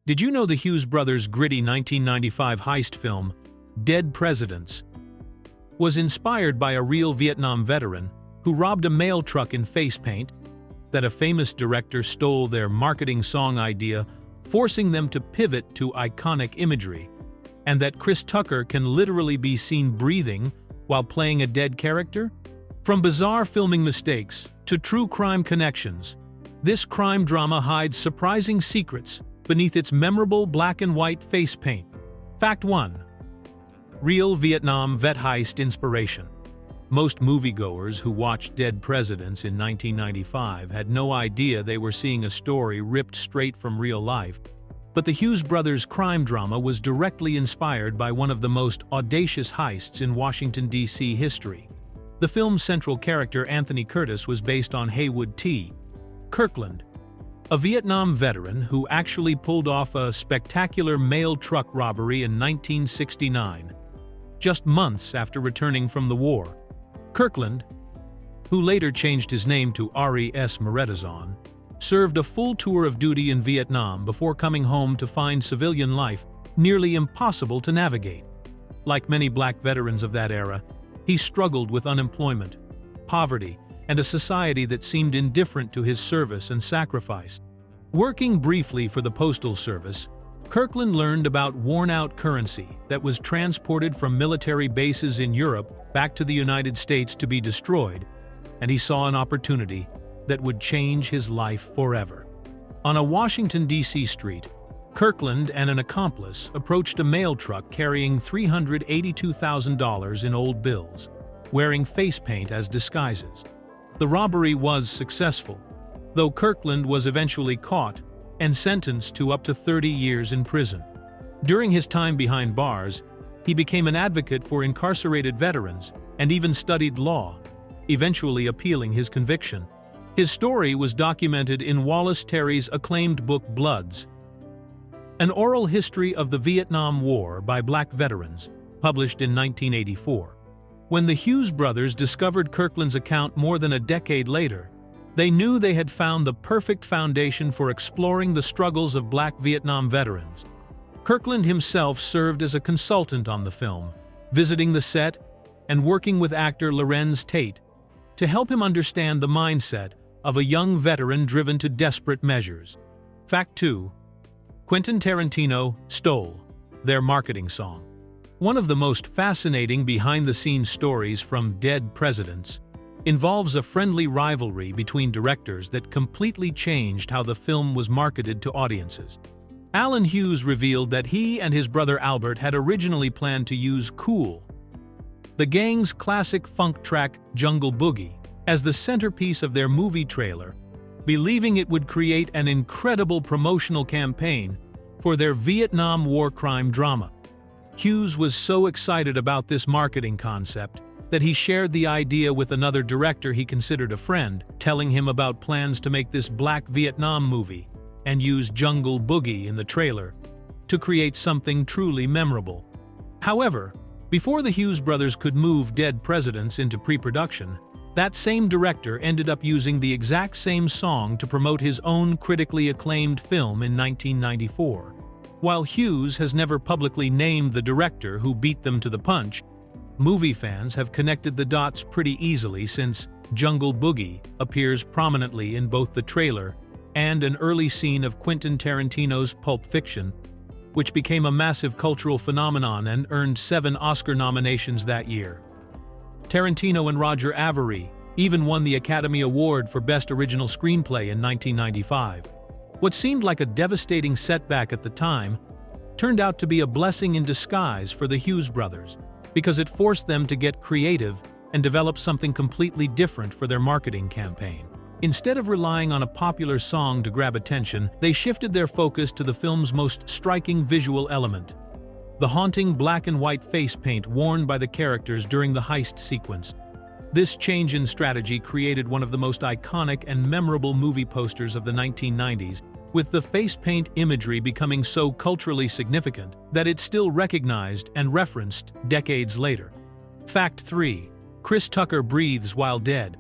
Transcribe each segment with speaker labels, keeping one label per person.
Speaker 1: Did you know the Hughes Brothers' gritty 1995 heist film, Dead Presidents, was inspired by a real Vietnam veteran who robbed a mail truck in face paint, that a famous director stole their marketing song idea, forcing them to pivot to iconic imagery, and that Chris Tucker can literally be seen breathing while playing a dead character? From bizarre filming mistakes to true crime connections, this crime drama hides surprising secrets beneath its memorable black and white face paint. Fact 1. Real Vietnam vet heist inspiration. Most moviegoers who watched Dead Presidents in 1995 had no idea they were seeing a story ripped straight from real life, but the Hughes Brothers crime drama was directly inspired by one of the most audacious heists in Washington, D.C. history. The film's central character, Anthony Curtis, was based on Haywood T. Kirkland, a Vietnam veteran who actually pulled off a spectacular mail truck robbery in 1969, just months after returning from the war. Kirkland, who later changed his name to Ari S. Moretazon, served a full tour of duty in Vietnam before coming home to find civilian life nearly impossible to navigate. Like many black veterans of that era, he struggled with unemployment, poverty, and a society that seemed indifferent to his service and sacrifice. Working briefly for the Postal Service, Kirkland learned about worn-out currency that was transported from military bases in Europe back to the United States to be destroyed, and he saw an opportunity that would change his life forever. On a Washington, D.C. street, Kirkland and an accomplice approached a mail truck carrying $382,000 in old bills, wearing face paint as disguises. The robbery was successful, though Kirkland was eventually caught and sentenced to up to 30 years in prison. During his time behind bars, he became an advocate for incarcerated veterans and even studied law, eventually appealing his conviction. His story was documented in Wallace Terry's acclaimed book Bloods, an oral history of the Vietnam War by black veterans, published in 1984. When the Hughes brothers discovered Kirkland's account more than a decade later, they knew they had found the perfect foundation for exploring the struggles of black Vietnam veterans. Kirkland himself served as a consultant on the film, visiting the set and working with actor Lorenz Tate to help him understand the mindset of a young veteran driven to desperate measures. Fact 2. Quentin Tarantino stole their marketing song. One of the most fascinating behind-the-scenes stories from Dead Presidents involves a friendly rivalry between directors that completely changed how the film was marketed to audiences. Alan Hughes revealed that he and his brother Albert had originally planned to use Cool, the gang's classic funk track Jungle Boogie, as the centerpiece of their movie trailer, believing it would create an incredible promotional campaign for their Vietnam war crime drama. Hughes was so excited about this marketing concept that he shared the idea with another director he considered a friend, telling him about plans to make this black Vietnam movie and use Jungle Boogie in the trailer to create something truly memorable. However, before the Hughes brothers could move Dead Presidents into pre-production, that same director ended up using the exact same song to promote his own critically acclaimed film in 1994. While Hughes has never publicly named the director who beat them to the punch, movie fans have connected the dots pretty easily since Jungle Boogie appears prominently in both the trailer and an early scene of Quentin Tarantino's Pulp Fiction, which became a massive cultural phenomenon and earned 7 Oscar nominations that year. Tarantino and Roger Avary even won the Academy Award for Best Original Screenplay in 1995. What seemed like a devastating setback at the time turned out to be a blessing in disguise for the Hughes brothers, because it forced them to get creative and develop something completely different for their marketing campaign. Instead of relying on a popular song to grab attention, they shifted their focus to the film's most striking visual element: the haunting black and white face paint worn by the characters during the heist sequence. This change in strategy created one of the most iconic and memorable movie posters of the 1990s, with the face paint imagery becoming so culturally significant that it's still recognized and referenced decades later. Fact 3. Chris Tucker breathes while dead.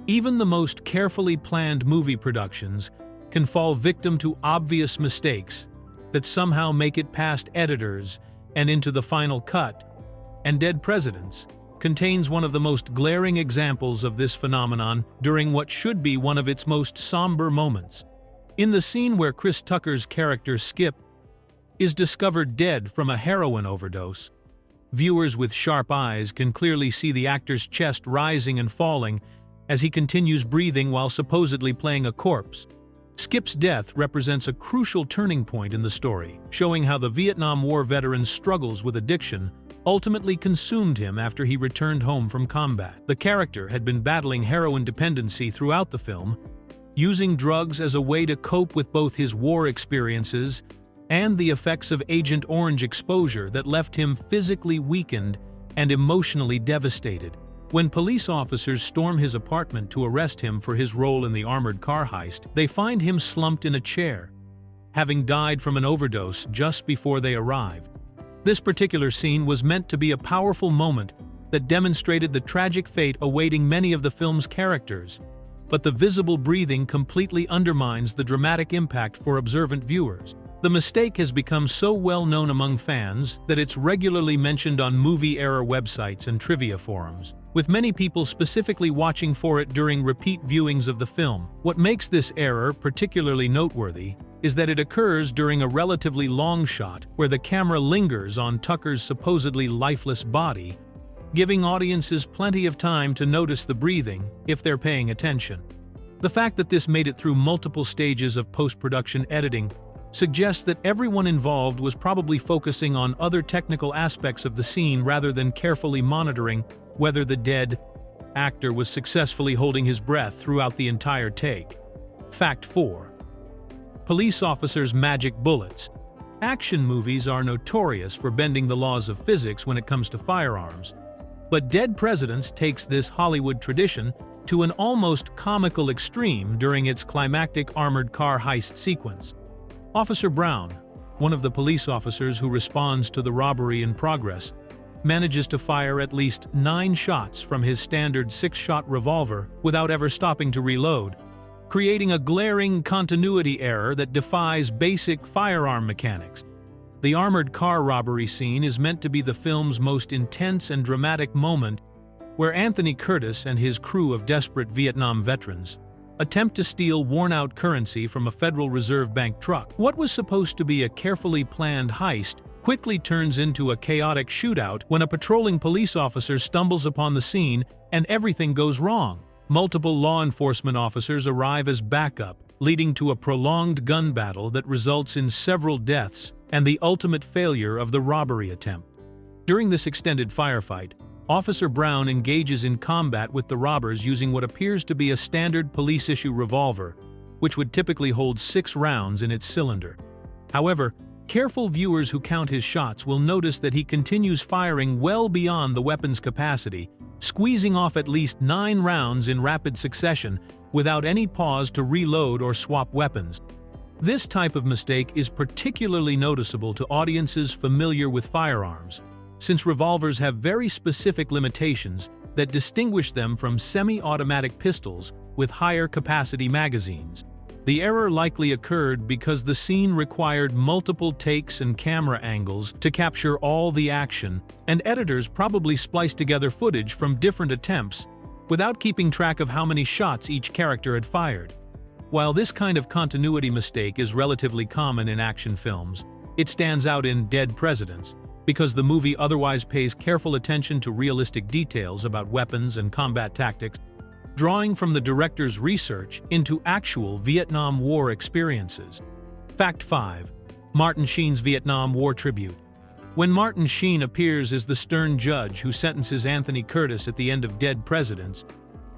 Speaker 1: Even the most carefully planned movie productions can fall victim to obvious mistakes that somehow make it past editors and into the final cut, and Dead Presidents contains one of the most glaring examples of this phenomenon during what should be one of its most somber moments. In the scene where Chris Tucker's character Skip is discovered dead from a heroin overdose, viewers with sharp eyes can clearly see the actor's chest rising and falling as he continues breathing while supposedly playing a corpse. Skip's death represents a crucial turning point in the story, showing how the Vietnam War veteran's struggles with addiction ultimately consumed him after he returned home from combat. The character had been battling heroin dependency throughout the film, using drugs as a way to cope with both his war experiences and the effects of Agent Orange exposure that left him physically weakened and emotionally devastated. When police officers storm his apartment to arrest him for his role in the armored car heist, they find him slumped in a chair, having died from an overdose just before they arrived. This particular scene was meant to be a powerful moment that demonstrated the tragic fate awaiting many of the film's characters, but the visible breathing completely undermines the dramatic impact for observant viewers. The mistake has become so well known among fans that it's regularly mentioned on movie-era websites and trivia forums, with many people specifically watching for it during repeat viewings of the film. What makes this error particularly noteworthy is that it occurs during a relatively long shot where the camera lingers on Tucker's supposedly lifeless body, giving audiences plenty of time to notice the breathing if they're paying attention. The fact that this made it through multiple stages of post-production editing suggests that everyone involved was probably focusing on other technical aspects of the scene rather than carefully monitoring whether the dead actor was successfully holding his breath throughout the entire take. Fact 4. Police officers' magic bullets. Action movies are notorious for bending the laws of physics when it comes to firearms, but Dead Presidents takes this Hollywood tradition to an almost comical extreme during its climactic armored car heist sequence. Officer Brown, one of the police officers who responds to the robbery in progress, manages to fire at least 9 shots from his standard 6-shot revolver without ever stopping to reload, creating a glaring continuity error that defies basic firearm mechanics. The armored car robbery scene is meant to be the film's most intense and dramatic moment, where Anthony Curtis and his crew of desperate Vietnam veterans attempt to steal worn-out currency from a Federal Reserve Bank truck. What was supposed to be a carefully planned heist quickly turns into a chaotic shootout when a patrolling police officer stumbles upon the scene and everything goes wrong. Multiple law enforcement officers arrive as backup, leading to a prolonged gun battle that results in several deaths and the ultimate failure of the robbery attempt. During this extended firefight, Officer Brown engages in combat with the robbers using what appears to be a standard police-issue revolver, which would typically hold 6 rounds in its cylinder. However, careful viewers who count his shots will notice that he continues firing well beyond the weapon's capacity, squeezing off at least 9 rounds in rapid succession without any pause to reload or swap weapons. This type of mistake is particularly noticeable to audiences familiar with firearms, since revolvers have very specific limitations that distinguish them from semi-automatic pistols with higher capacity magazines. The error likely occurred because the scene required multiple takes and camera angles to capture all the action, and editors probably spliced together footage from different attempts without keeping track of how many shots each character had fired. While this kind of continuity mistake is relatively common in action films, it stands out in Dead Presidents because the movie otherwise pays careful attention to realistic details about weapons and combat tactics, drawing from the director's research into actual Vietnam War experiences. Fact 5. Martin Sheen's Vietnam War Tribute. When Martin Sheen appears as the stern judge who sentences Anthony Curtis at the end of Dead Presidents,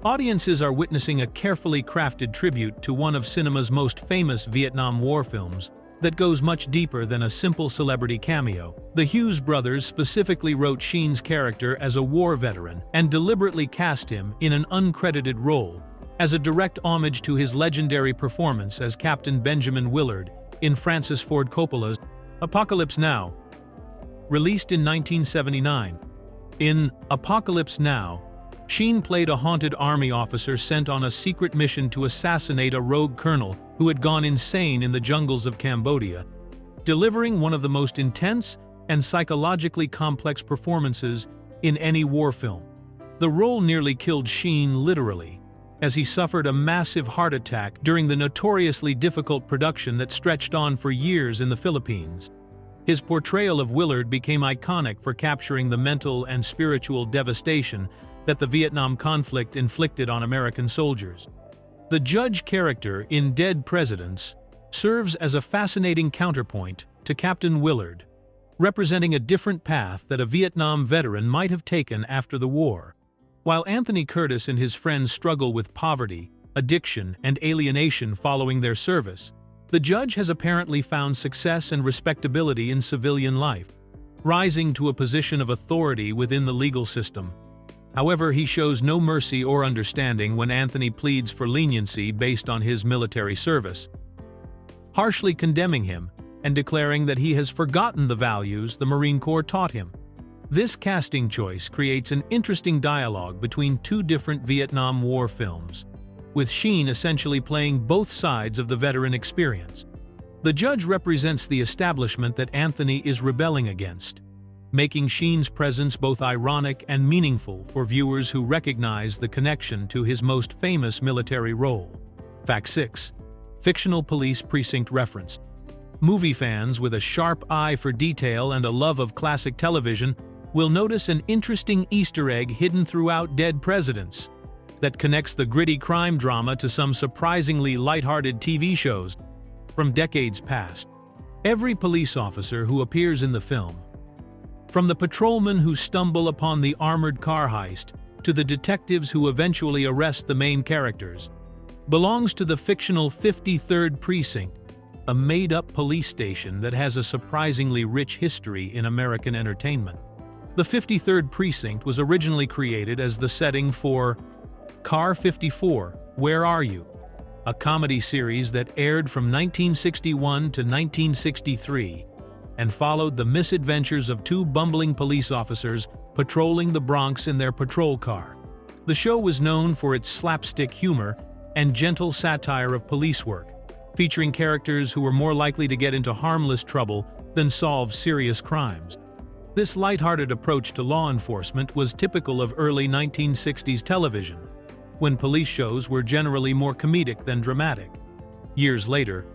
Speaker 1: audiences are witnessing a carefully crafted tribute to one of cinema's most famous Vietnam War films that goes much deeper than a simple celebrity cameo. The Hughes Brothers specifically wrote Sheen's character as a war veteran and deliberately cast him in an uncredited role, as a direct homage to his legendary performance as Captain Benjamin Willard in Francis Ford Coppola's Apocalypse Now, released in 1979. In Apocalypse Now, Sheen played a haunted army officer sent on a secret mission to assassinate a rogue colonel who had gone insane in the jungles of Cambodia, delivering one of the most intense and psychologically complex performances in any war film. The role nearly killed Sheen literally, as he suffered a massive heart attack during the notoriously difficult production that stretched on for years in the Philippines. His portrayal of Willard became iconic for capturing the mental and spiritual devastation that the Vietnam conflict inflicted on American soldiers. The judge character in Dead Presidents serves as a fascinating counterpoint to Captain Willard, representing a different path that a Vietnam veteran might have taken after the war. While Anthony Curtis and his friends struggle with poverty, addiction, and alienation following their service, the judge has apparently found success and respectability in civilian life, rising to a position of authority within the legal system. However, he shows no mercy or understanding when Anthony pleads for leniency based on his military service, harshly condemning him and declaring that he has forgotten the values the Marine Corps taught him. This casting choice creates an interesting dialogue between two different Vietnam War films, with Sheen essentially playing both sides of the veteran experience. The judge represents the establishment that Anthony is rebelling against, making Sheen's presence both ironic and meaningful for viewers who recognize the connection to his most famous military role. Fact 6. Fictional police precinct reference. Movie fans with a sharp eye for detail and a love of classic television will notice an interesting Easter egg hidden throughout Dead Presidents that connects the gritty crime drama to some surprisingly lighthearted TV shows from decades past. Every police officer who appears in the film, from the patrolmen who stumble upon the armored car heist to the detectives who eventually arrest the main characters, belongs to the fictional 53rd Precinct, a made-up police station that has a surprisingly rich history in American entertainment. The 53rd Precinct was originally created as the setting for Car 54, Where Are You?, a comedy series that aired from 1961 to 1963 and followed the misadventures of two bumbling police officers patrolling the Bronx in their patrol car. The show was known for its slapstick humor and gentle satire of police work, featuring characters who were more likely to get into harmless trouble than solve serious crimes. This lighthearted approach to law enforcement was typical of early 1960s television, when police shows were generally more comedic than dramatic. Years later,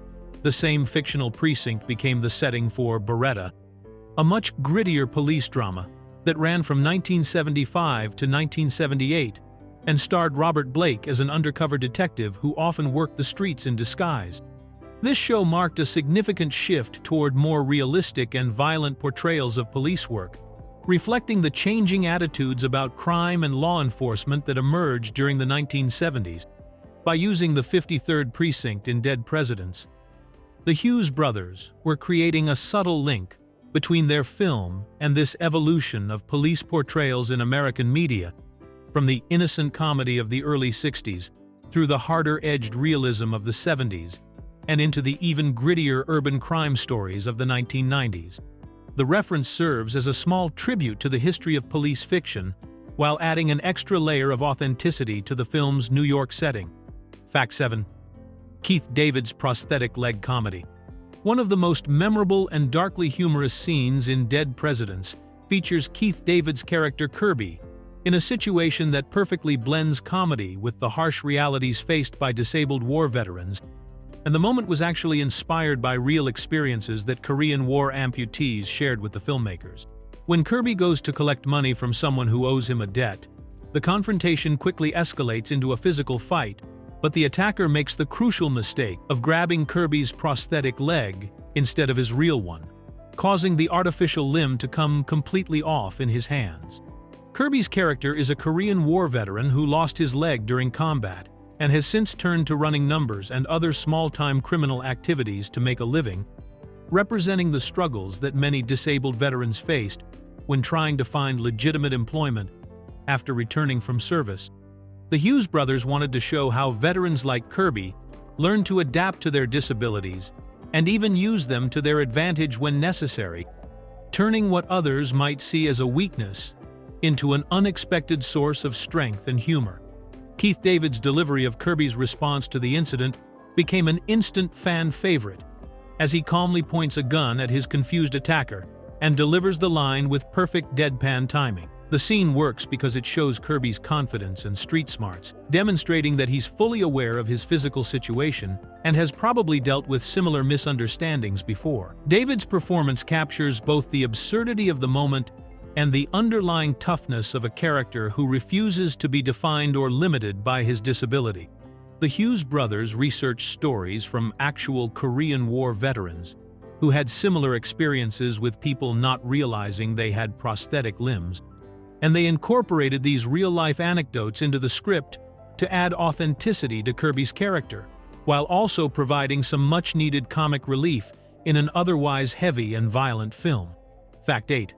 Speaker 1: the same fictional precinct became the setting for Beretta, a much grittier police drama that ran from 1975 to 1978 and starred Robert Blake as an undercover detective who often worked the streets in disguise. This show marked a significant shift toward more realistic and violent portrayals of police work, reflecting the changing attitudes about crime and law enforcement that emerged during the 1970s. By using the 53rd Precinct in Dead Presidents, the Hughes brothers were creating a subtle link between their film and this evolution of police portrayals in American media, from the innocent comedy of the early 60s through the harder-edged realism of the 70s, and into the even grittier urban crime stories of the 1990s. The reference serves as a small tribute to the history of police fiction, while adding an extra layer of authenticity to the film's New York setting. Fact 7. Keith David's prosthetic leg comedy. One of the most memorable and darkly humorous scenes in Dead Presidents features Keith David's character Kirby in a situation that perfectly blends comedy with the harsh realities faced by disabled war veterans, and the moment was actually inspired by real experiences that Korean War amputees shared with the filmmakers. When Kirby goes to collect money from someone who owes him a debt, the confrontation quickly escalates into a physical fight, but the attacker makes the crucial mistake of grabbing Kirby's prosthetic leg instead of his real one, causing the artificial limb to come completely off in his hands. Kirby's character is a Korean War veteran who lost his leg during combat and has since turned to running numbers and other small-time criminal activities to make a living, representing the struggles that many disabled veterans faced when trying to find legitimate employment after returning from service. The Hughes brothers wanted to show how veterans like Kirby learn to adapt to their disabilities and even use them to their advantage when necessary, turning what others might see as a weakness into an unexpected source of strength and humor. Keith David's delivery of Kirby's response to the incident became an instant fan favorite, as he calmly points a gun at his confused attacker and delivers the line with perfect deadpan timing. The scene works because it shows Kirby's confidence and street smarts, demonstrating that he's fully aware of his physical situation and has probably dealt with similar misunderstandings before. David's performance captures both the absurdity of the moment and the underlying toughness of a character who refuses to be defined or limited by his disability. The Hughes brothers researched stories from actual Korean War veterans who had similar experiences with people not realizing they had prosthetic limbs, and they incorporated these real-life anecdotes into the script to add authenticity to Kirby's character, while also providing some much-needed comic relief in an otherwise heavy and violent film. Fact 8.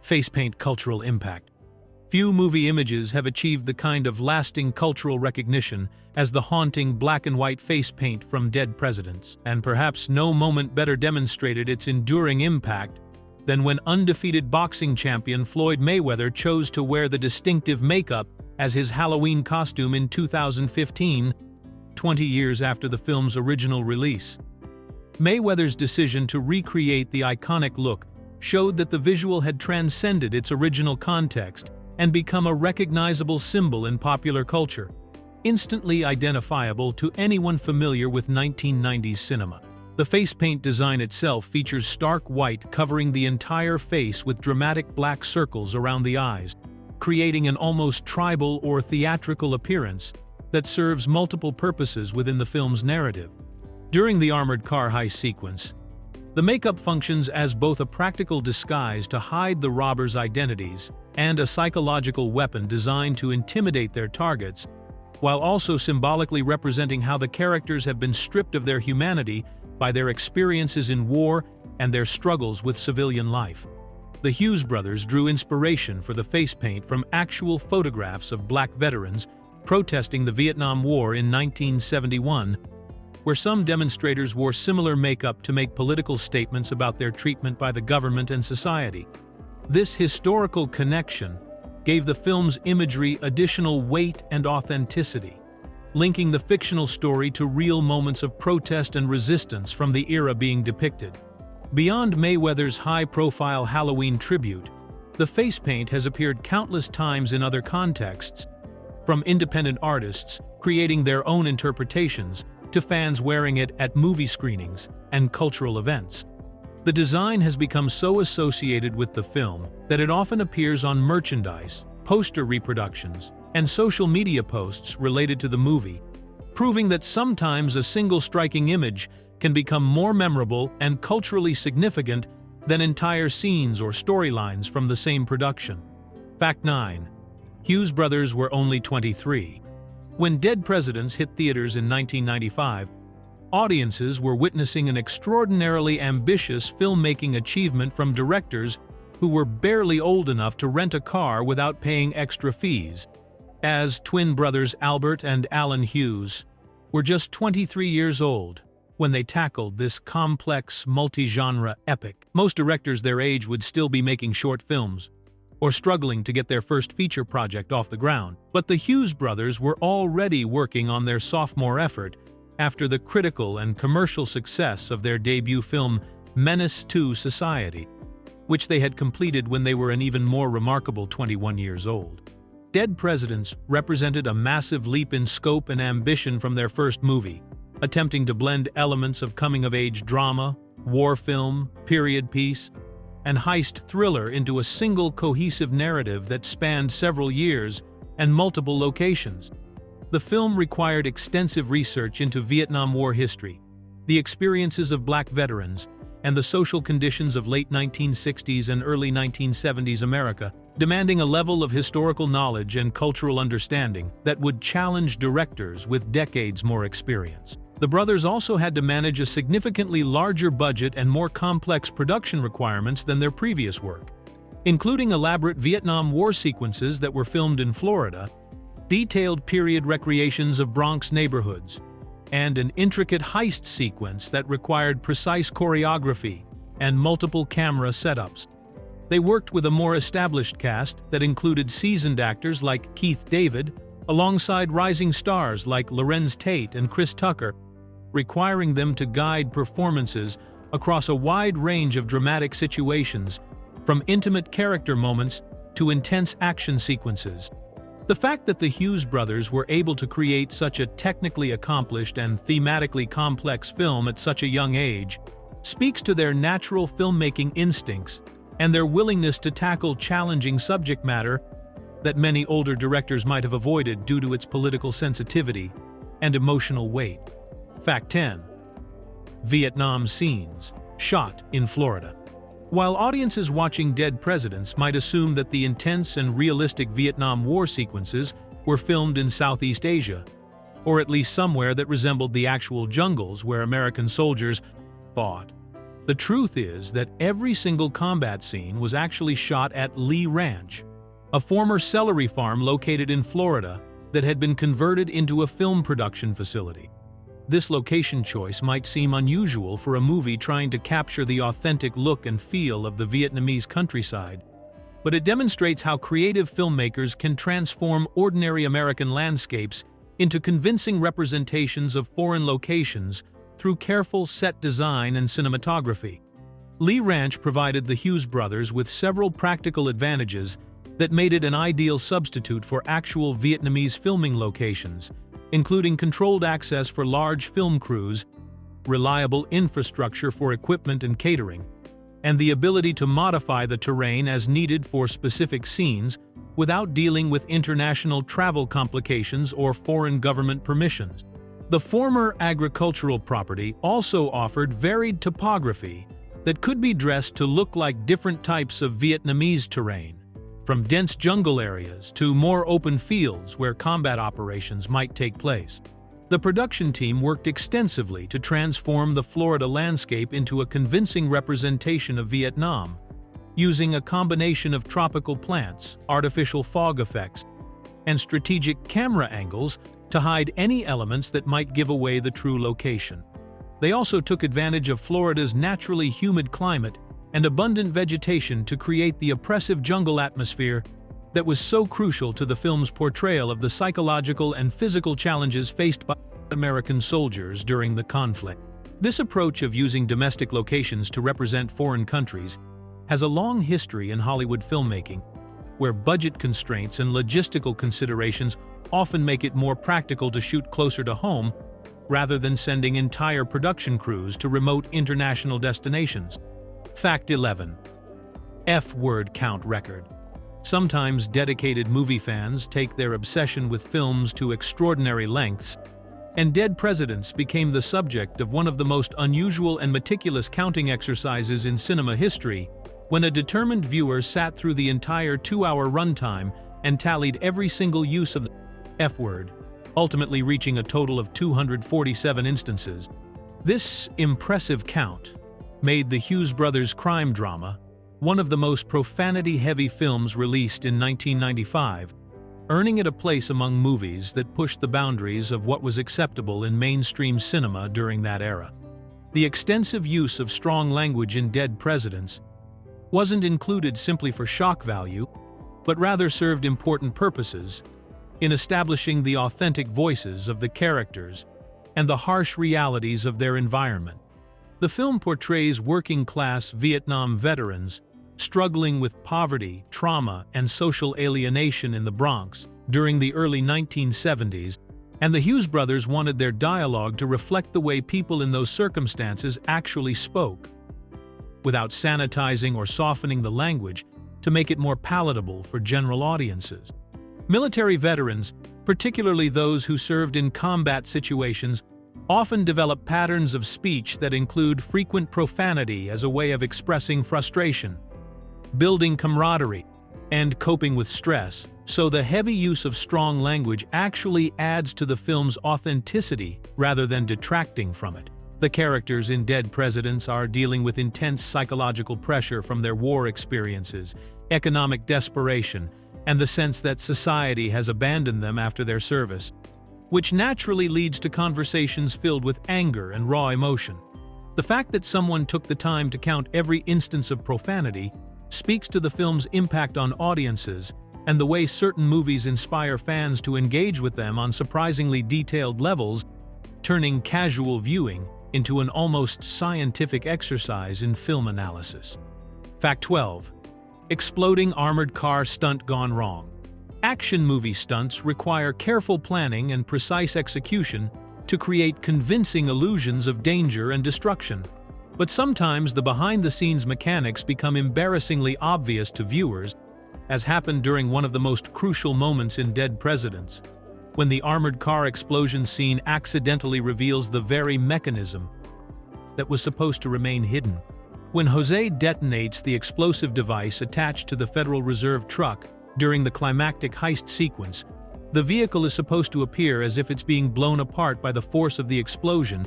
Speaker 1: Face paint cultural impact. Few movie images have achieved the kind of lasting cultural recognition as the haunting black-and-white face paint from dead presidents, and perhaps no moment better demonstrated its enduring impact than when undefeated boxing champion Floyd Mayweather chose to wear the distinctive makeup as his Halloween costume in 2015, 20 years after the film's original release. Mayweather's decision to recreate the iconic look showed that the visual had transcended its original context and become a recognizable symbol in popular culture, instantly identifiable to anyone familiar with 1990s cinema. The face paint design itself features stark white covering the entire face with dramatic black circles around the eyes, creating an almost tribal or theatrical appearance that serves multiple purposes within the film's narrative. During the armored car heist sequence, the makeup functions as both a practical disguise to hide the robbers' identities and a psychological weapon designed to intimidate their targets, while also symbolically representing how the characters have been stripped of their humanity by their experiences in war and their struggles with civilian life. The Hughes brothers drew inspiration for the face paint from actual photographs of black veterans protesting the Vietnam War in 1971, where some demonstrators wore similar makeup to make political statements about their treatment by the government and society. This historical connection gave the film's imagery additional weight and authenticity, linking the fictional story to real moments of protest and resistance from the era being depicted. Beyond Mayweather's high-profile Halloween tribute, the face paint has appeared countless times in other contexts, from independent artists creating their own interpretations to fans wearing it at movie screenings and cultural events. The design has become so associated with the film that it often appears on merchandise, poster reproductions, and social media posts related to the movie, proving that sometimes a single striking image can become more memorable and culturally significant than entire scenes or storylines from the same production. Fact 9. Hughes brothers were only 23. When Dead Presidents hit theaters in 1995, audiences were witnessing an extraordinarily ambitious filmmaking achievement from directors who were barely old enough to rent a car without paying extra fees, as twin brothers Albert and Alan Hughes were just 23 years old when they tackled this complex, multi-genre epic. Most directors their age would still be making short films or struggling to get their first feature project off the ground, but the Hughes brothers were already working on their sophomore effort after the critical and commercial success of their debut film Menace to Society, which they had completed when they were an even more remarkable 21 years old. Dead Presidents represented a massive leap in scope and ambition from their first movie, attempting to blend elements of coming-of-age drama, war film, period piece, and heist thriller into a single cohesive narrative that spanned several years and multiple locations. The film required extensive research into Vietnam War history, the experiences of black veterans, and the social conditions of late 1960s and early 1970s America, demanding a level of historical knowledge and cultural understanding that would challenge directors with decades more experience. The brothers also had to manage a significantly larger budget and more complex production requirements than their previous work, including elaborate Vietnam War sequences that were filmed in Florida, detailed period recreations of Bronx neighborhoods, and an intricate heist sequence that required precise choreography and multiple camera setups. They worked with a more established cast that included seasoned actors like Keith David, alongside rising stars like Lorenz Tate and Chris Tucker, requiring them to guide performances across a wide range of dramatic situations, from intimate character moments to intense action sequences. The fact that the Hughes brothers were able to create such a technically accomplished and thematically complex film at such a young age speaks to their natural filmmaking instincts and their willingness to tackle challenging subject matter that many older directors might have avoided due to its political sensitivity and emotional weight. Fact 10. Vietnam scenes, shot in Florida. While audiences watching Dead Presidents might assume that the intense and realistic Vietnam War sequences were filmed in Southeast Asia, or at least somewhere that resembled the actual jungles where American soldiers fought, the truth is that every single combat scene was actually shot at Lee Ranch, a former celery farm located in Florida that had been converted into a film production facility. This location choice might seem unusual for a movie trying to capture the authentic look and feel of the Vietnamese countryside, but it demonstrates how creative filmmakers can transform ordinary American landscapes into convincing representations of foreign locations through careful set design and cinematography. Lee Ranch provided the Hughes brothers with several practical advantages that made it an ideal substitute for actual Vietnamese filming locations, including controlled access for large film crews, reliable infrastructure for equipment and catering, and the ability to modify the terrain as needed for specific scenes without dealing with international travel complications or foreign government permissions. The former agricultural property also offered varied topography that could be dressed to look like different types of Vietnamese terrain, from dense jungle areas to more open fields where combat operations might take place. The production team worked extensively to transform the Florida landscape into a convincing representation of Vietnam, using a combination of tropical plants, artificial fog effects, and strategic camera angles to hide any elements that might give away the true location. They also took advantage of Florida's naturally humid climate and abundant vegetation to create the oppressive jungle atmosphere that was so crucial to the film's portrayal of the psychological and physical challenges faced by American soldiers during the conflict. This approach of using domestic locations to represent foreign countries has a long history in Hollywood filmmaking, where budget constraints and logistical considerations often make it more practical to shoot closer to home rather than sending entire production crews to remote international destinations. Fact 11. F-word count record. Sometimes dedicated movie fans take their obsession with films to extraordinary lengths, and Dead Presidents became the subject of one of the most unusual and meticulous counting exercises in cinema history, when a determined viewer sat through the entire 2-hour runtime and tallied every single use of the F-word, ultimately reaching a total of 247 instances. This impressive count made the Hughes Brothers crime drama one of the most profanity-heavy films released in 1995, earning it a place among movies that pushed the boundaries of what was acceptable in mainstream cinema during that era. The extensive use of strong language in Dead Presidents wasn't included simply for shock value, but rather served important purposes in establishing the authentic voices of the characters and the harsh realities of their environment. The film portrays working-class Vietnam veterans struggling with poverty, trauma, and social alienation in the Bronx during the early 1970s, and the Hughes brothers wanted their dialogue to reflect the way people in those circumstances actually spoke, without sanitizing or softening the language to make it more palatable for general audiences. Military veterans, particularly those who served in combat situations, often develop patterns of speech that include frequent profanity as a way of expressing frustration, building camaraderie, and coping with stress, so the heavy use of strong language actually adds to the film's authenticity rather than detracting from it. The characters in Dead Presidents are dealing with intense psychological pressure from their war experiences, economic desperation, and the sense that society has abandoned them after their service, which naturally leads to conversations filled with anger and raw emotion. The fact that someone took the time to count every instance of profanity speaks to the film's impact on audiences and the way certain movies inspire fans to engage with them on surprisingly detailed levels. turning casual viewing into an almost scientific exercise in film analysis. Fact 12. Exploding armored car stunt gone wrong. Action movie stunts require careful planning and precise execution to create convincing illusions of danger and destruction. But sometimes the behind-the-scenes mechanics become embarrassingly obvious to viewers, as happened during one of the most crucial moments in Dead Presidents, when the armored car explosion scene accidentally reveals the very mechanism that was supposed to remain hidden. When Jose detonates the explosive device attached to the Federal Reserve truck during the climactic heist sequence, the vehicle is supposed to appear as if it's being blown apart by the force of the explosion,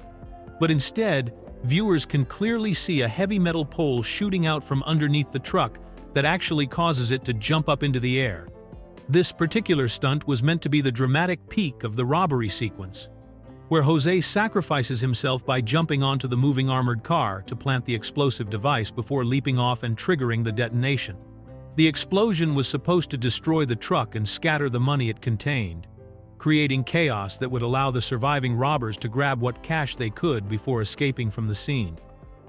Speaker 1: but instead, viewers can clearly see a heavy metal pole shooting out from underneath the truck that actually causes it to jump up into the air. This particular stunt was meant to be the dramatic peak of the robbery sequence, where Jose sacrifices himself by jumping onto the moving armored car to plant the explosive device before leaping off and triggering the detonation. The explosion was supposed to destroy the truck and scatter the money it contained, creating chaos that would allow the surviving robbers to grab what cash they could before escaping from the scene.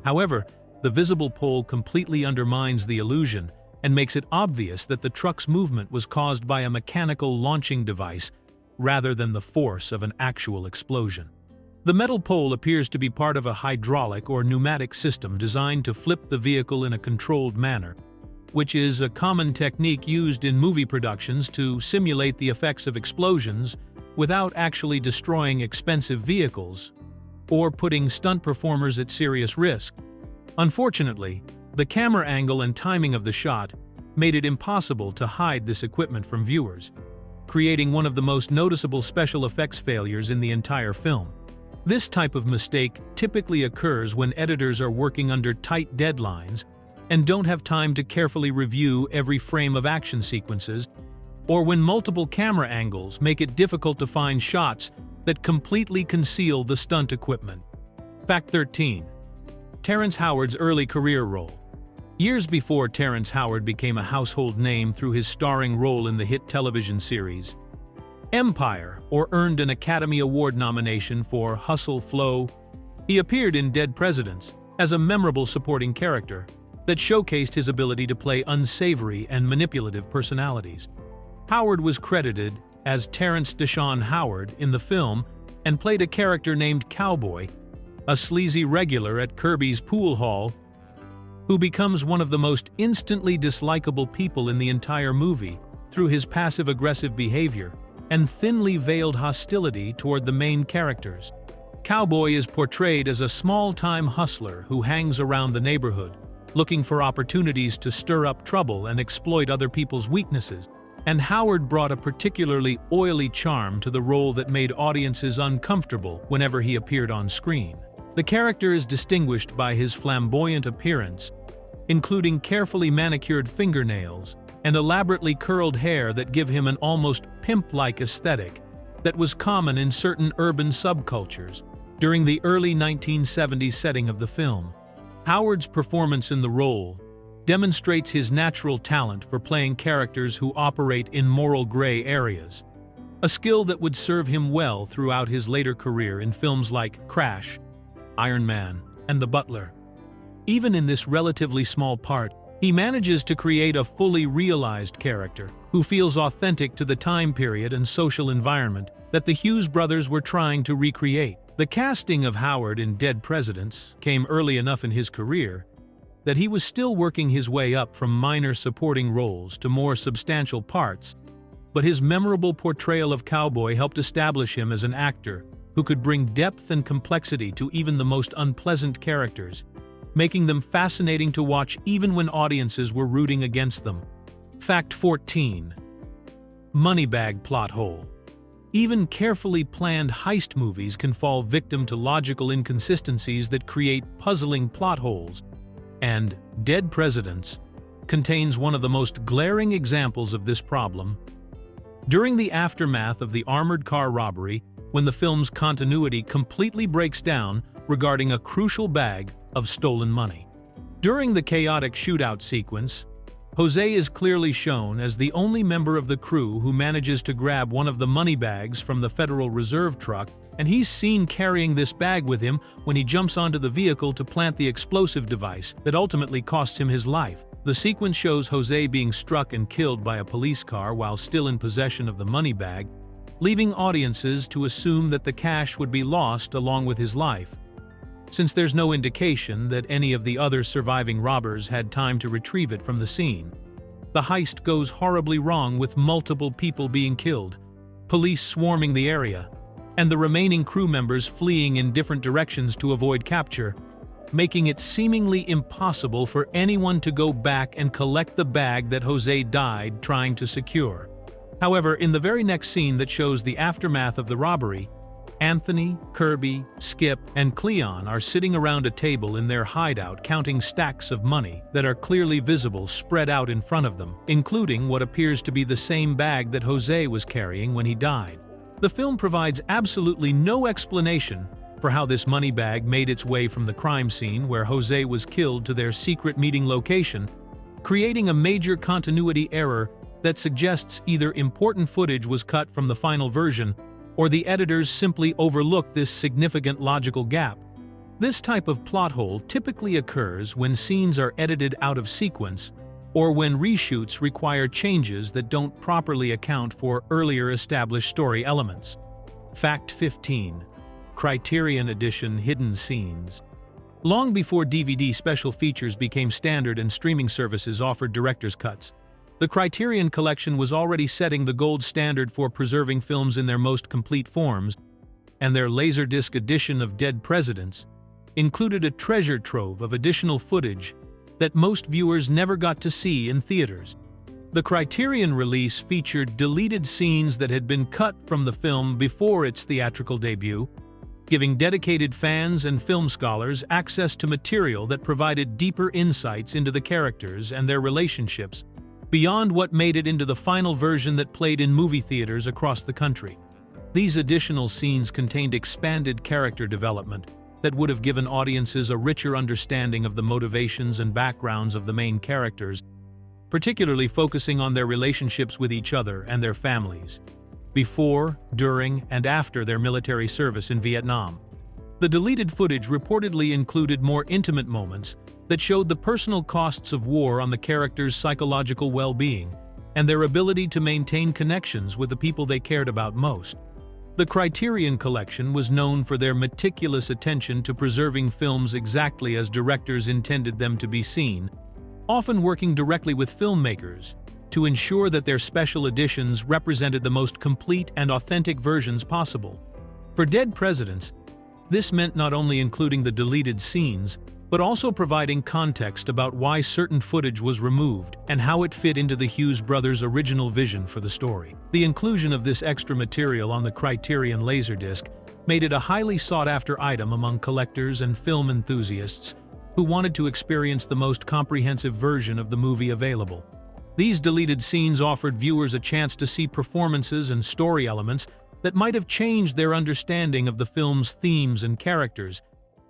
Speaker 1: However, the visible pole completely undermines the illusion and makes it obvious that the truck's movement was caused by a mechanical launching device rather than the force of an actual explosion. The metal pole appears to be part of a hydraulic or pneumatic system designed to flip the vehicle in a controlled manner, which is a common technique used in movie productions to simulate the effects of explosions without actually destroying expensive vehicles or putting stunt performers at serious risk. Unfortunately, the camera angle and timing of the shot made it impossible to hide this equipment from viewers, creating one of the most noticeable special effects failures in the entire film. This type of mistake typically occurs when editors are working under tight deadlines and don't have time to carefully review every frame of action sequences, or when multiple camera angles make it difficult to find shots that completely conceal the stunt equipment. Fact 13. Terrence Howard's early career role. Years before Terrence Howard became a household name through his starring role in the hit television series Empire, or earned an Academy Award nomination for Hustle Flow, he appeared in Dead Presidents as a memorable supporting character that showcased his ability to play unsavory and manipulative personalities. Howard was credited as Terrence Deshaun Howard in the film and played a character named Cowboy, a sleazy regular at Kirby's pool hall who becomes one of the most instantly dislikable people in the entire movie through his passive-aggressive behavior and thinly veiled hostility toward the main characters. Cowboy is portrayed as a small-time hustler who hangs around the neighborhood, looking for opportunities to stir up trouble and exploit other people's weaknesses, and Howard brought a particularly oily charm to the role that made audiences uncomfortable whenever he appeared on screen. The character is distinguished by his flamboyant appearance, including carefully manicured fingernails and elaborately curled hair that give him an almost pimp-like aesthetic that was common in certain urban subcultures during the early 1970s setting of the film. Howard's performance in the role demonstrates his natural talent for playing characters who operate in moral gray areas, a skill that would serve him well throughout his later career in films like Crash, Iron Man, and The Butler. Even in this relatively small part, he manages to create a fully realized character who feels authentic to the time period and social environment that the Hughes brothers were trying to recreate. The casting of Howard in Dead Presidents came early enough in his career that he was still working his way up from minor supporting roles to more substantial parts, but his memorable portrayal of Cowboy helped establish him as an actor who could bring depth and complexity to even the most unpleasant characters, making them fascinating to watch even when audiences were rooting against them. Fact 14. Moneybag plot hole. Even carefully planned heist movies can fall victim to logical inconsistencies that create puzzling plot holes, and Dead Presidents contains one of the most glaring examples of this problem. During the aftermath of the armored car robbery, when the film's continuity completely breaks down regarding a crucial bag of stolen money. During the chaotic shootout sequence, Jose is clearly shown as the only member of the crew who manages to grab one of the money bags from the Federal Reserve truck and he's seen carrying this bag with him when he jumps onto the vehicle to plant the explosive device that ultimately costs him his life. The sequence shows Jose being struck and killed by a police car while still in possession of the money bag, leaving audiences to assume that the cash would be lost along with his life, since there's no indication that any of the other surviving robbers had time to retrieve it from the scene. The heist goes horribly wrong, with multiple people being killed, police swarming the area, and the remaining crew members fleeing in different directions to avoid capture, making it seemingly impossible for anyone to go back and collect the bag that Jose died trying to secure. However, in the very next scene that shows the aftermath of the robbery, Anthony, Kirby, Skip, and Cleon are sitting around a table in their hideout counting stacks of money that are clearly visible spread out in front of them, including what appears to be the same bag that Jose was carrying when he died. The film provides absolutely no explanation for how this money bag made its way from the crime scene where Jose was killed to their secret meeting location, creating a major continuity error that suggests either important footage was cut from the final version or the editors simply overlooked this significant logical gap. This type of plot hole typically occurs when scenes are edited out of sequence or when reshoots require changes that don't properly account for earlier established story elements. Fact 15. Criterion Edition Hidden Scenes. Long before DVD special features became standard and streaming services offered director's cuts, the Criterion Collection was already setting the gold standard for preserving films in their most complete forms, and their Laserdisc edition of Dead Presidents included a treasure trove of additional footage that most viewers never got to see in theaters. The Criterion release featured deleted scenes that had been cut from the film before its theatrical debut, giving dedicated fans and film scholars access to material that provided deeper insights into the characters and their relationships beyond what made it into the final version that played in movie theaters across the country. These additional scenes contained expanded character development that would have given audiences a richer understanding of the motivations and backgrounds of the main characters, particularly focusing on their relationships with each other and their families, before, during, and after their military service in Vietnam. The deleted footage reportedly included more intimate moments that showed the personal costs of war on the characters' psychological well-being and their ability to maintain connections with the people they cared about most. The Criterion Collection was known for their meticulous attention to preserving films exactly as directors intended them to be seen, often working directly with filmmakers to ensure that their special editions represented the most complete and authentic versions possible. For Dead Presidents, this meant not only including the deleted scenes, but also providing context about why certain footage was removed and how it fit into the Hughes Brothers' original vision for the story. The inclusion of this extra material on the Criterion Laserdisc made it a highly sought-after item among collectors and film enthusiasts who wanted to experience the most comprehensive version of the movie available. These deleted scenes offered viewers a chance to see performances and story elements that might have changed their understanding of the film's themes and characters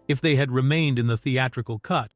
Speaker 1: if they had remained in the theatrical cut.